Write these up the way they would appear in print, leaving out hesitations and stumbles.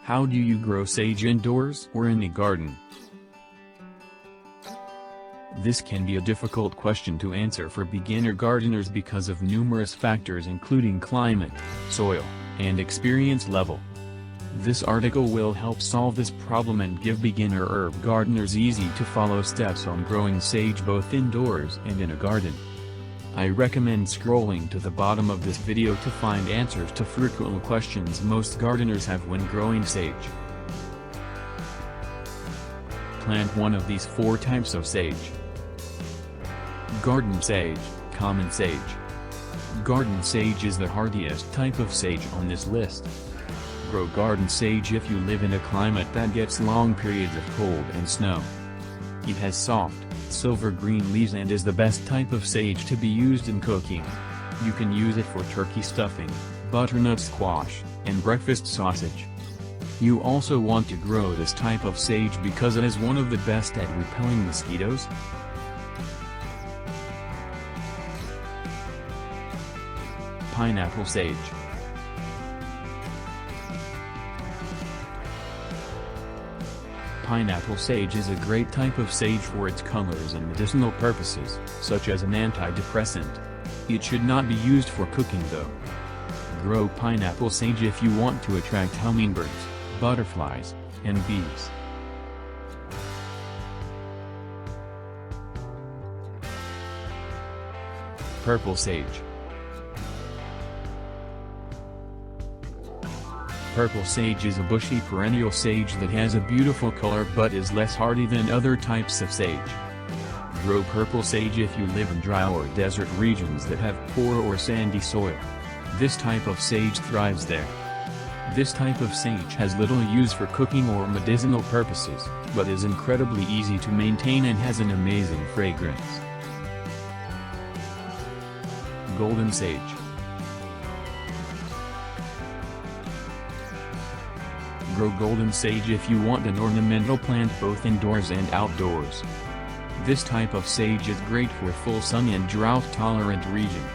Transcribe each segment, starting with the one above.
How do you grow sage indoors or in a garden? This can be a difficult question to answer for beginner gardeners because of numerous factors including climate, soil, and experience level. This article will help solve this problem and give beginner herb gardeners easy-to-follow steps on growing sage both indoors and in a garden. I recommend scrolling to the bottom of this video to find answers to frequent questions most gardeners have when growing sage. Plant one of these 4 types of sage. Garden sage, common sage. Garden sage is the hardiest type of sage on this list. Grow garden sage if you live in a climate that gets long periods of cold and snow. It has soft, silver green leaves and is the best type of sage to be used in cooking. You can use it for turkey stuffing, butternut squash, and breakfast sausage. You also want to grow this type of sage because it is one of the best at repelling mosquitoes. Pineapple sage. Pineapple sage is a great type of sage for its colors and medicinal purposes, such as an antidepressant. It should not be used for cooking though. Grow pineapple sage if you want to attract hummingbirds, butterflies, and bees. Purple sage. Purple sage is a bushy perennial sage that has a beautiful color but is less hardy than other types of sage. Grow purple sage if you live in dry or desert regions that have poor or sandy soil. This type of sage thrives there. This type of sage has little use for cooking or medicinal purposes, but is incredibly easy to maintain and has an amazing fragrance. Golden sage. Grow golden sage if you want an ornamental plant both indoors and outdoors. This type of sage is great for full sun and drought-tolerant regions.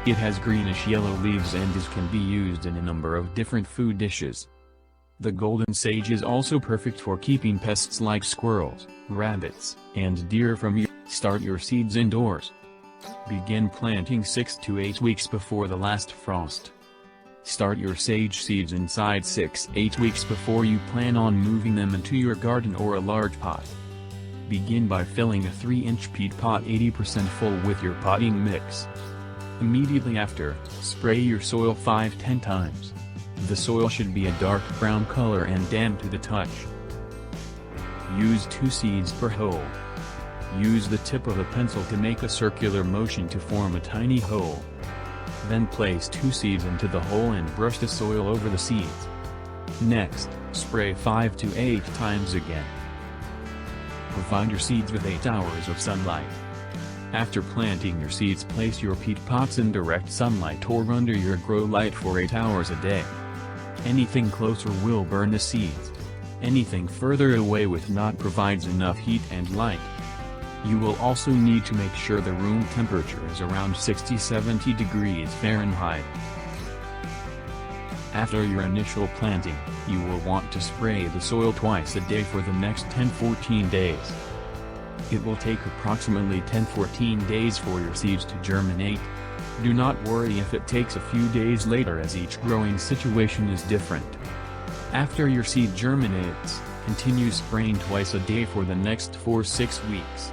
It has greenish yellow leaves and can be used in a number of different food dishes. The golden sage is also perfect for keeping pests like squirrels, rabbits, and deer from you. Start your seeds indoors. Begin planting 6 to 8 weeks before the last frost. Start your sage seeds inside 6-8 weeks before you plan on moving them into your garden or a large pot. Begin by filling a 3-inch peat pot 80% full with your potting mix. Immediately after, spray your soil 5-10 times. The soil should be a dark brown color and damp to the touch. Use 2 seeds per hole. Use the tip of a pencil to make a circular motion to form a tiny hole. Then place 2 seeds into the hole and brush the soil over the seeds. Next, spray 5 to 8 times again. Provide your seeds with 8 hours of sunlight. After planting your seeds, place your peat pots in direct sunlight or under your grow light for 8 hours a day. Anything closer will burn the seeds. Anything further away will not provides enough heat and light. You will also need to make sure the room temperature is around 60-70 degrees Fahrenheit. After your initial planting, you will want to spray the soil twice a day for the next 10-14 days. It will take approximately 10-14 days for your seeds to germinate. Do not worry if it takes a few days later, as each growing situation is different. After your seed germinates, continue spraying twice a day for the next 4-6 weeks.